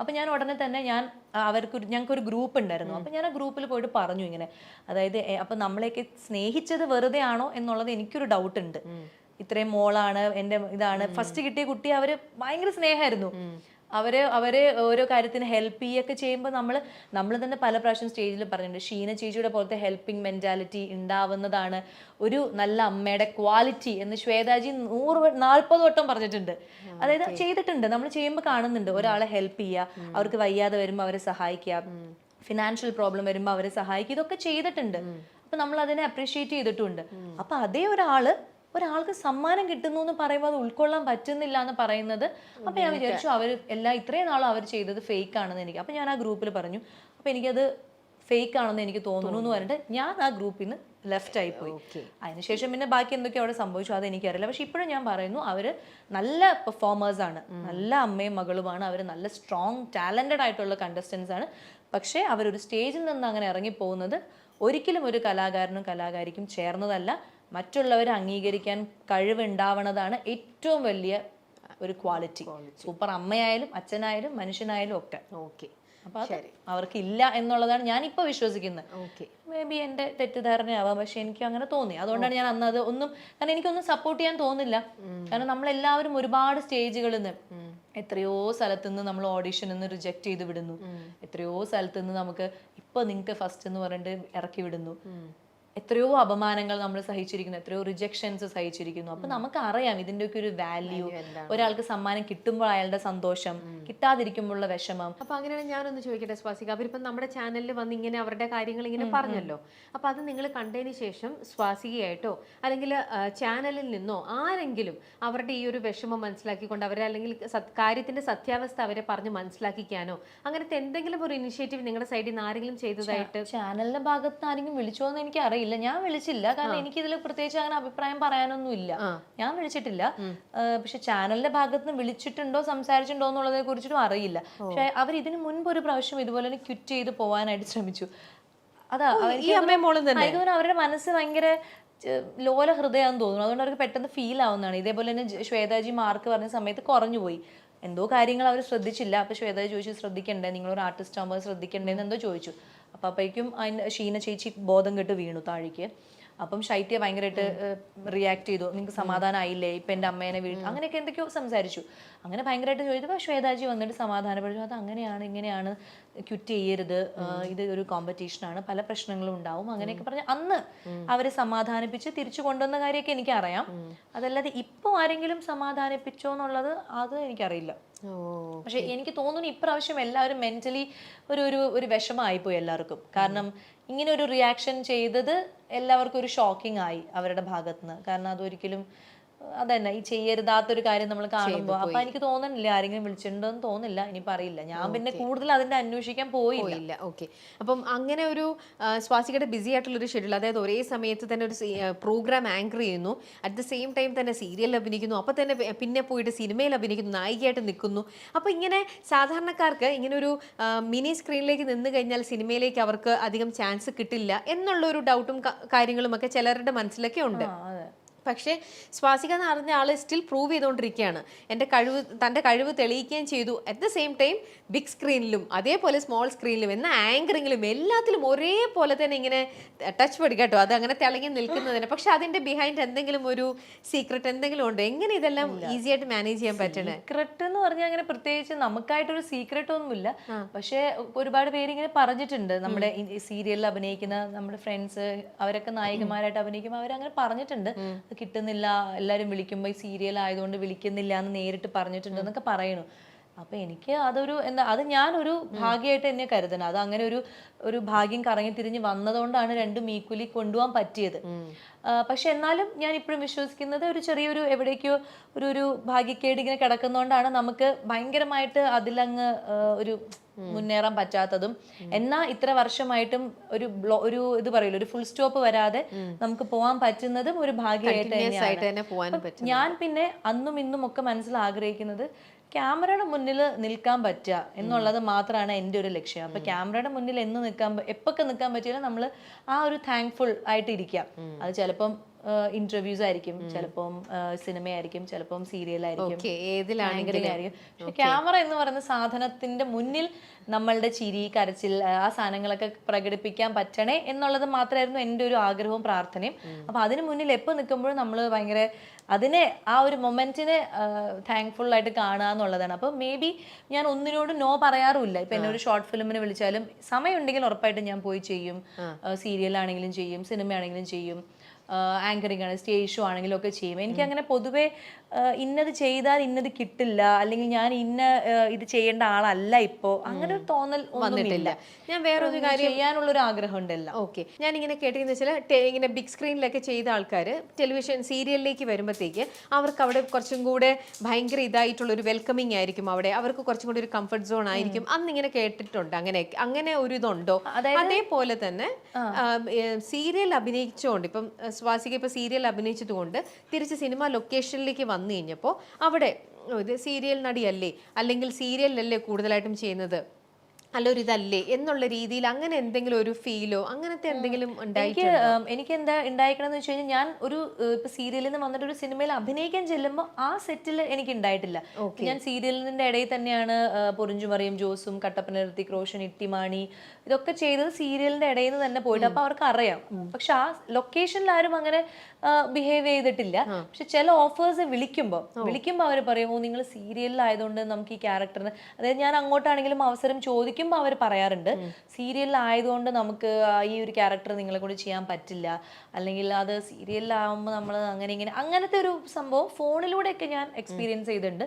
അപ്പൊ ഞാൻ ഉടനെ തന്നെ ഞങ്ങൾക്കൊരു ഗ്രൂപ്പ് ഉണ്ടായിരുന്നു. അപ്പൊ ഞാൻ ആ ഗ്രൂപ്പിൽ പോയിട്ട് പറഞ്ഞു ഇങ്ങനെ, അതായത് അപ്പൊ നമ്മളെയൊക്കെ സ്നേഹിച്ചത് വെറുതെ ആണോ എന്നുള്ളത് എനിക്കൊരു ഡൗട്ട് ഉണ്ട്. ഇത്രയും മോളാണ്, എൻ്റെ ഇതാണ്, ഫസ്റ്റ് കിട്ടിയ കുട്ടി, അവര് ഭയങ്കര സ്നേഹമായിരുന്നു. അവര് ഓരോ കാര്യത്തിന് ഹെൽപ്പ് ചെയ്യൊക്കെ ചെയ്യുമ്പോൾ നമ്മൾ തന്നെ പല പ്രാവശ്യം സ്റ്റേജിൽ പറഞ്ഞിട്ടുണ്ട്, ഷീന ചേച്ചിയുടെ പോലത്തെ ഹെൽപ്പിംഗ് മെന്റാലിറ്റി ഉണ്ടാവുന്നതാണ് ഒരു നല്ല അമ്മയുടെ ക്വാളിറ്റി എന്ന് ശ്വേതാജി 140 വട്ടം പറഞ്ഞിട്ടുണ്ട്. അതായത് ചെയ്തിട്ടുണ്ട്, നമ്മൾ ചെയ്യുമ്പോൾ കാണുന്നുണ്ട്. ഒരാളെ ഹെൽപ്പ് ചെയ്യുക, അവർക്ക് വയ്യാതെ വരുമ്പോൾ അവരെ സഹായിക്കുക, ഫിനാൻഷ്യൽ പ്രോബ്ലം വരുമ്പോൾ അവരെ സഹായിക്കുക, ഇതൊക്കെ ചെയ്തിട്ടുണ്ട്. അപ്പൊ നമ്മൾ അതിനെ അപ്രീഷിയേറ്റ് ചെയ്തിട്ടുണ്ട്. അപ്പൊ അതേ ഒരാൾക്ക് സമ്മാനം കിട്ടുന്നു എന്ന് പറയുമ്പോൾ അത് ഉൾക്കൊള്ളാൻ പറ്റുന്നില്ല എന്ന് പറയുന്നത്, അപ്പൊ ഞാൻ വിചാരിച്ചു ഇത്രയും നാളും അവർ ചെയ്തത് ഫേക്ക് ആണെന്ന് എനിക്ക്. അപ്പൊ ഞാൻ ആ ഗ്രൂപ്പിൽ പറഞ്ഞു, അപ്പൊ എനിക്കത് ഫേക്ക് ആണെന്ന് എനിക്ക് തോന്നുന്നു എന്ന് പറഞ്ഞിട്ട് ഞാൻ ആ ഗ്രൂപ്പിൽ നിന്ന് ലെഫ്റ്റ് ആയി പോയി. അതിനുശേഷം പിന്നെ ബാക്കി എന്തൊക്കെയോ അവിടെ സംഭവിച്ചു അത് എനിക്കറിയില്ല. പക്ഷെ ഇപ്പോഴും ഞാൻ പറയുന്നു, അവര് നല്ല പെർഫോമേഴ്സ് ആണ്, നല്ല അമ്മയും മകളുമാണ്, അവർ നല്ല സ്ട്രോങ് ടാലന്റഡ് ആയിട്ടുള്ള കണ്ടസ്റ്റൻസ് ആണ്. പക്ഷേ അവരൊരു സ്റ്റേജിൽ നിന്ന് അങ്ങനെ ഇറങ്ങിപ്പോകുന്നത് ഒരിക്കലും ഒരു കലാകാരനും കലാകാരിക്കും ചേർന്നതല്ല. മറ്റുള്ളവരെ അംഗീകരിക്കാൻ കഴിവുണ്ടാവണതാണ് ഏറ്റവും വലിയ ഒരു ക്വാളിറ്റി. സൂപ്പർ അമ്മയായാലും അച്ഛനായാലും മനുഷ്യനായാലും ഒക്കെ. അപ്പൊ അവർക്ക് ഇല്ല എന്നുള്ളതാണ് ഞാനിപ്പോ വിശ്വസിക്കുന്നത്. മേ ബി എന്റെ തെറ്റിദ്ധാരണയാവാം, പക്ഷെ എനിക്ക് അങ്ങനെ തോന്നി. അതുകൊണ്ടാണ് ഞാൻ അന്ന് കാരണം എനിക്കൊന്നും സപ്പോർട്ട് ചെയ്യാൻ തോന്നില്ല. കാരണം നമ്മളെല്ലാവരും ഒരുപാട് സ്റ്റേജുകളിൽ നിന്ന്, എത്രയോ സ്ഥലത്ത് നിന്ന് നമ്മൾ ഓഡിഷനിൽ നിന്ന് റിജക്ട് ചെയ്ത് വിടുന്നു, എത്രയോ സ്ഥലത്ത് നിന്ന് നമുക്ക് ഇപ്പൊ നിങ്ങൾക്ക് ഫസ്റ്റ് എന്ന് പറഞ്ഞിട്ട് ഇറക്കി വിടുന്നു, എത്രയോ അപമാനങ്ങൾ നമ്മൾ സഹിച്ചിരിക്കുന്നു, എത്രയോ റിജക്ഷൻസ് സഹിച്ചിരിക്കുന്നു. അപ്പൊ നമുക്ക് അറിയാം ഇതിന്റെയൊക്കെ ഒരു വാല്യൂ. ഒരാൾക്ക് സമ്മാനം കിട്ടുമ്പോൾ അയാളുടെ സന്തോഷം, കിട്ടാതിരിക്കുമ്പോഴുള്ള വിഷമം. അപ്പൊ അങ്ങനെയാണ് ഞാനൊന്ന് ചോദിക്കട്ടെ സ്വാസിക, അവരിപ്പം നമ്മുടെ ചാനലിൽ വന്ന് ഇങ്ങനെ അവരുടെ കാര്യങ്ങൾ ഇങ്ങനെ പറഞ്ഞല്ലോ, അപ്പൊ അത് നിങ്ങൾ കണ്ടതിന് ശേഷം സ്വാസികയായിട്ടോ അല്ലെങ്കിൽ ചാനലിൽ നിന്നോ ആരെങ്കിലും അവരുടെ ഈ ഒരു വിഷമം മനസ്സിലാക്കിക്കൊണ്ട് അവരെ, അല്ലെങ്കിൽ കാര്യത്തിന്റെ സത്യാവസ്ഥ അവരെ പറഞ്ഞ് മനസ്സിലാക്കിക്കാനോ അങ്ങനത്തെ എന്തെങ്കിലും ഒരു ഇനിഷ്യേറ്റീവ് നിങ്ങളുടെ സൈഡിൽ നിന്ന് ആരെങ്കിലും ചെയ്തതായിട്ട്? ചാനലിന്റെ ഭാഗത്ത് ആരെങ്കിലും വിളിച്ചോ എന്ന് എനിക്ക് അറിയില്ല. ഞാൻ വിളിച്ചില്ല, കാരണം എനിക്കിതിൽ പ്രത്യേകിച്ച് അങ്ങനെ അഭിപ്രായം പറയാനൊന്നും ഇല്ല. ഞാൻ വിളിച്ചിട്ടില്ല. പക്ഷെ ചാനലിന്റെ ഭാഗത്ത് നിന്ന് വിളിച്ചിട്ടുണ്ടോ സംസാരിച്ചിട്ടുണ്ടോ എന്നുള്ളതിനെ കുറിച്ചിട്ടും അറിയില്ല. പക്ഷെ അവർ ഇതിനു മുൻപ് ഒരു പ്രാവശ്യം ഇതുപോലെ തന്നെ ക്വിറ്റ് ചെയ്ത് പോവാനായിട്ട് ശ്രമിച്ചു. അതാ അവരുടെ മനസ്സ് ഭയങ്കര ലോല ഹൃദയാന്ന് തോന്നുന്നു. അതുകൊണ്ട് അവർക്ക് പെട്ടെന്ന് ഫീൽ ആവുന്നതാണ്. ഇതേപോലെ തന്നെ ശ്വേതാജി മാർക്ക് പറഞ്ഞ സമയത്ത് കുറഞ്ഞു പോയി, എന്തോ കാര്യങ്ങൾ അവർ ശ്രദ്ധിച്ചില്ല. അപ്പൊ ശ്വേതാജി ചോദിച്ചു, ശ്രദ്ധിക്കണ്ടേ, നിങ്ങളൊരു ആർട്ടിസ്റ്റ് ആകുമ്പോൾ ശ്രദ്ധിക്കണ്ടേന്ന് എന്തോ ചോദിച്ചു. അപ്പോഴേക്കും ഷീന ചേച്ചി ബോധം കെട്ട് വീണു താഴേക്ക്. അപ്പം ശൈത്യ ഭയങ്കരമായിട്ട് റിയാക്ട് ചെയ്തു, നിങ്ങൾക്ക് സമാധാനമായില്ലേ, ഇപ്പൊ എൻ്റെ അമ്മേനെ അങ്ങനെയൊക്കെ എന്തൊക്കെയോ സംസാരിച്ചു. അങ്ങനെ ഭയങ്കരമായിട്ട് ചോദിച്ചപ്പോൾ ശ്വേതാജി വന്നിട്ട് സമാധാനപ്പെടുന്നു, അത് അങ്ങനെയാണ് ഇങ്ങനെയാണ്, ക്വിറ്റ് ചെയ്യരുത്, ഇത് ഒരു കോമ്പറ്റീഷനാണ്, പല പ്രശ്നങ്ങളും ഉണ്ടാവും, അങ്ങനെയൊക്കെ പറഞ്ഞ് അന്ന് അവരെ സമാധാനിപ്പിച്ച് തിരിച്ചു കൊണ്ടുവന്ന കാര്യമൊക്കെ എനിക്കറിയാം. അതല്ലാതെ ഇപ്പൊ ആരെങ്കിലും സമാധാനിപ്പിച്ചോ എന്നുള്ളത് അത് എനിക്കറിയില്ല. പക്ഷെ എനിക്ക് തോന്നുന്നു ഇപ്രാവശ്യം എല്ലാവരും മെന്റലി ഒരു വിഷമമായിപ്പോയി എല്ലാവർക്കും. കാരണം ഇങ്ങനെ ഒരു റിയാക്ഷൻ ചെയ്തത് എല്ലാവർക്കും ഒരു ഷോക്കിംഗ് ആയി അവരുടെ ഭാഗത്തുനിന്ന്. കാരണം അതൊരിക്കലും അതന്നെ ഈ ചെയ്യരുതാത്തൊരു കാര്യം നമ്മൾ കാണുമ്പോൾ. അപ്പൊ എനിക്ക് തോന്നുന്നില്ല ആരെങ്കിലും വിളിച്ചിട്ടുണ്ടോന്ന് തോന്നില്ല. ഇനിയിപ്പോ അറിയില്ല, ഞാൻ പിന്നെ കൂടുതൽ അതിന്റെ അന്വേഷിക്കാൻ പോയില്ല. ഓക്കെ, അപ്പം അങ്ങനെ ഒരു സ്വാസികയുടെ ബിസി ആയിട്ടുള്ള ഒരു ഷെഡ്യൂൾ, അതായത് ഒരേ സമയത്ത് തന്നെ ഒരു പ്രോഗ്രാം ആങ്കർ ചെയ്യുന്നു, അറ്റ് ദ സെയിം ടൈം തന്നെ സീരിയലിൽ അഭിനയിക്കുന്നു, അപ്പൊ തന്നെ പിന്നെ പോയിട്ട് സിനിമയിൽ അഭിനയിക്കുന്നു, നായികയായിട്ട് നിൽക്കുന്നു. അപ്പൊ ഇങ്ങനെ സാധാരണക്കാർക്ക് ഇങ്ങനെ ഒരു മിനി സ്ക്രീനിലേക്ക് നിന്ന് കഴിഞ്ഞാൽ സിനിമയിലേക്ക് അവർക്ക് അധികം ചാൻസ് കിട്ടില്ല എന്നുള്ള ഒരു ഡൗട്ടും കാര്യങ്ങളും ഒക്കെ ചിലരുടെ മനസ്സിലൊക്കെ ഉണ്ട്. പക്ഷേ സ്വാസിക എന്ന് പറഞ്ഞ ആൾ സ്റ്റിൽ പ്രൂവ് ചെയ്തുകൊണ്ടിരിക്കുകയാണ്, തൻ്റെ കഴിവ് തെളിയിക്കുകയും ചെയ്തു. At the same time big സ്ക്രീനിലും അതേപോലെ സ്മോൾ സ്ക്രീനിലും എന്ന ആങ്കറിങ്ങിലും എല്ലാത്തിലും ഒരേപോലെ തന്നെ ഇങ്ങനെ ടച്ച് പഠിക്കട്ടോ, അത് അങ്ങനെ തിളങ്ങി നിൽക്കുന്നതിന്. പക്ഷെ അതിൻ്റെ ബിഹൈൻഡ് എന്തെങ്കിലും ഒരു സീക്രട്ട് എന്തെങ്കിലും ഉണ്ടോ? എങ്ങനെ ഇതെല്ലാം ഈസി ആയിട്ട് മാനേജ് ചെയ്യാൻ പറ്റണേ? സീക്രട്ട് എന്ന് പറഞ്ഞാൽ അങ്ങനെ പ്രത്യേകിച്ച് നമുക്കായിട്ടൊരു സീക്രട്ട് ഒന്നുമില്ല. പക്ഷെ ഒരുപാട് പേര് ഇങ്ങനെ പറഞ്ഞിട്ടുണ്ട്, നമ്മുടെ സീരിയലിൽ അഭിനയിക്കുന്ന നമ്മുടെ ഫ്രണ്ട്സ്, അവരൊക്കെ നായികമാരായിട്ട് അഭിനയിക്കുമ്പോൾ അവരങ്ങനെ പറഞ്ഞിട്ടുണ്ട്, കിട്ടുന്നില്ല, എല്ലാവരും വിളിക്കുമ്പോൾ ഈ സീരിയൽ ആയതുകൊണ്ട് വിളിക്കുന്നില്ല എന്ന് നേരിട്ട് പറഞ്ഞിട്ടുണ്ട് എന്നൊക്കെ പറയണു. അപ്പൊ എനിക്ക് അത് ഞാനൊരു ഭാഗ്യമായിട്ട് എന്നെ കരുതണം. അത് അങ്ങനെ ഒരു ഭാഗ്യം കറങ്ങി തിരിഞ്ഞ് വന്നതുകൊണ്ടാണ് രണ്ടും ഈക്വലി കൊണ്ടുപോകാൻ പറ്റിയത്. പക്ഷെ എന്നാലും ഞാൻ ഇപ്പോഴും വിശ്വസിക്കുന്നത് ഒരു ചെറിയൊരു എവിടേക്കോ ഒരു ഭാഗ്യക്കേട് ഇങ്ങനെ കിടക്കുന്നതുകൊണ്ടാണ് നമുക്ക് ഭയങ്കരമായിട്ട് അതിലങ്ങ് ഒരു മുന്നേറാൻ പറ്റാത്തതും. എന്നാൽ ഇത്ര വർഷമായിട്ടും ഒരു ഇത് പറയില്ല, ഒരു ഫുൾ സ്റ്റോപ്പ് വരാതെ നമുക്ക് പോകാൻ പറ്റുന്നതും ഒരു ഭാഗ്യമായിട്ട് തന്നെയാണ്. ഞാൻ പിന്നെ അന്നും ഇന്നും ഒക്കെ മനസ്സിൽ ആഗ്രഹിക്കുന്നത് ക്യാമറയുടെ മുന്നിൽ നിൽക്കാൻ പറ്റുക എന്നുള്ളത് മാത്രമാണ് എൻ്റെ ഒരു ലക്ഷ്യം. അപ്പൊ ക്യാമറയുടെ മുന്നിൽ എപ്പൊക്കെ നിൽക്കാൻ പറ്റിയാലും നമ്മൾ ആ ഒരു താങ്ക്ഫുൾ ആയിട്ട് ഇരിക്കുക. അത് ചിലപ്പം ഇന്റർവ്യൂസ് ആയിരിക്കും, ചിലപ്പം സിനിമയായിരിക്കും, ചിലപ്പം സീരിയലായിരിക്കും, ഓക്കെ, ഏതിലാണെങ്കിലും ആയിരിക്കും. പക്ഷെ ക്യാമറ എന്ന് പറയുന്ന സാധനത്തിന്റെ മുന്നിൽ നമ്മളുടെ ചിരി, കരച്ചിൽ, ആ സാധനങ്ങളൊക്കെ പ്രകടിപ്പിക്കാൻ പറ്റണേ എന്നുള്ളത് മാത്രമായിരുന്നു എൻ്റെ ഒരു ആഗ്രഹവും പ്രാർത്ഥനയും. അപ്പൊ അതിന് മുന്നിൽ എപ്പോൾ നിൽക്കുമ്പോഴും നമ്മൾ ഭയങ്കര അതിനെ ആ ഒരു മൊമെന്റിനെ താങ്ക്ഫുൾ ആയിട്ട് കാണുക എന്നുള്ളതാണ്. അപ്പൊ മേ ബി ഞാൻ ഒന്നിനോട് നോ പറയാറുമില്ല. ഇപ്പൊ എന്നെ ഒരു ഷോർട്ട് ഫിലിമിന് വിളിച്ചാലും സമയം ഉണ്ടെങ്കിൽ ഉറപ്പായിട്ടും ഞാൻ പോയി ചെയ്യും. സീരിയലാണെങ്കിലും ചെയ്യും, സിനിമയാണെങ്കിലും ചെയ്യും, ആങ്കറിംഗ് ആണ്, സ്റ്റേജ് ഷോ ആണെങ്കിലും ഒക്കെ ചെയ്യും. എനിക്ക് അങ്ങനെ പൊതുവെ ഇന്നത് ചെയ്താൽ ഇന്നത് കിട്ടില്ല, അല്ലെങ്കിൽ ഞാൻ ഇത് ചെയ്യേണ്ട ആളല്ല ഇപ്പോ, അങ്ങനെ ഒരു തോന്നൽ ഒന്നുമില്ല. ഞാൻ വേറൊരു കാര്യം ചെയ്യാനുള്ള ഒരു ആഗ്രഹം ഉണ്ടല്ല. ഓക്കെ, ഞാൻ ഇങ്ങനെ കേട്ടിരിക്കുന്ന വെച്ചാൽ ഇങ്ങനെ ബിഗ് സ്ക്രീനിലൊക്കെ ചെയ്ത ആൾക്കാർ ടെലിവിഷൻ സീരിയലിലേക്ക് വരുമ്പോഴത്തേക്ക് അവർക്ക് അവിടെ കുറച്ചും കൂടെ ഭയങ്കര ഇതായിട്ടുള്ള ഒരു വെൽക്കമിങ് ആയിരിക്കും, അവിടെ അവർക്ക് കുറച്ചും കൂടി ഒരു കംഫർട്ട് സോൺ ആയിരിക്കും. അന്ന് ഇങ്ങനെ കേട്ടിട്ടുണ്ട്, അങ്ങനെ ഒരു ഇതുണ്ടോ? അതേപോലെ തന്നെ സീരിയൽ അഭിനയിച്ചുകൊണ്ട് ഇപ്പം സ്വാസിക ഇപ്പൊ സീരിയൽ അഭിനയിച്ചത് കൊണ്ട് തിരിച്ച് സിനിമ ലൊക്കേഷനിലേക്ക് വന്നു കഴിഞ്ഞപ്പോൾ അവിടെ ഇത് സീരിയൽ നടിയല്ലേ, അല്ലെങ്കിൽ സീരിയലല്ലേ കൂടുതലായിട്ടും ചെയ്യുന്നത്, അല്ലൊരു ഇതല്ലേ എന്നുള്ള രീതിയിൽ അങ്ങനെ എന്തെങ്കിലും ഒരു ഫീലോ അങ്ങനത്തെ എന്തെങ്കിലും എനിക്ക് എന്താ ഉണ്ടായിക്കണെന്ന് വെച്ച് കഴിഞ്ഞാൽ, ഞാൻ ഒരു ഇപ്പൊ സീരിയലിൽ നിന്ന് വന്നിട്ട് ഒരു സിനിമയിൽ അഭിനയിക്കാൻ ചെല്ലുമ്പോൾ ആ സെറ്റിൽ എനിക്ക് ഉണ്ടായിട്ടില്ല. ഞാൻ സീരിയലിന്റെ ഇടയിൽ തന്നെയാണ് പൊറിഞ്ചുമറിയും, ജോസും, കട്ടപ്പന ഋത്തിക് റോഷൻ, ഇട്ടിമാണി, ഇതൊക്കെ ചെയ്തത് സീരിയലിന്റെ ഇടയിൽ നിന്ന് തന്നെ പോയിട്ട്. അപ്പൊ അവർക്ക് അറിയാം. പക്ഷെ ആ ലൊക്കേഷനിൽ ആരും അങ്ങനെ ബിഹേവ് ചെയ്തിട്ടില്ല. പക്ഷെ ചില ഓഫേഴ്സ് വിളിക്കുമ്പോൾ അവർ പറയും, നിങ്ങൾ സീരിയലിലായതുകൊണ്ട് നമുക്ക് ഈ ക്യാരക്ടറിന്, അതായത് ഞാൻ അങ്ങോട്ടാണെങ്കിലും അവസരം ചോദിക്കുമ്പോൾ അവർ പറയാറുണ്ട്, സീരിയലിലായതുകൊണ്ട് നമുക്ക് ഈ ഒരു ക്യാരക്ടർ നിങ്ങളെ കൂടി ചെയ്യാൻ പറ്റില്ല, അല്ലെങ്കിൽ അത് സീരിയലിലാവുമ്പോൾ നമ്മൾ അങ്ങനെ ഇങ്ങനെ, അങ്ങനത്തെ ഒരു സംഭവം ഫോണിലൂടെയൊക്കെ ഞാൻ എക്സ്പീരിയൻസ് ചെയ്തിട്ടുണ്ട്.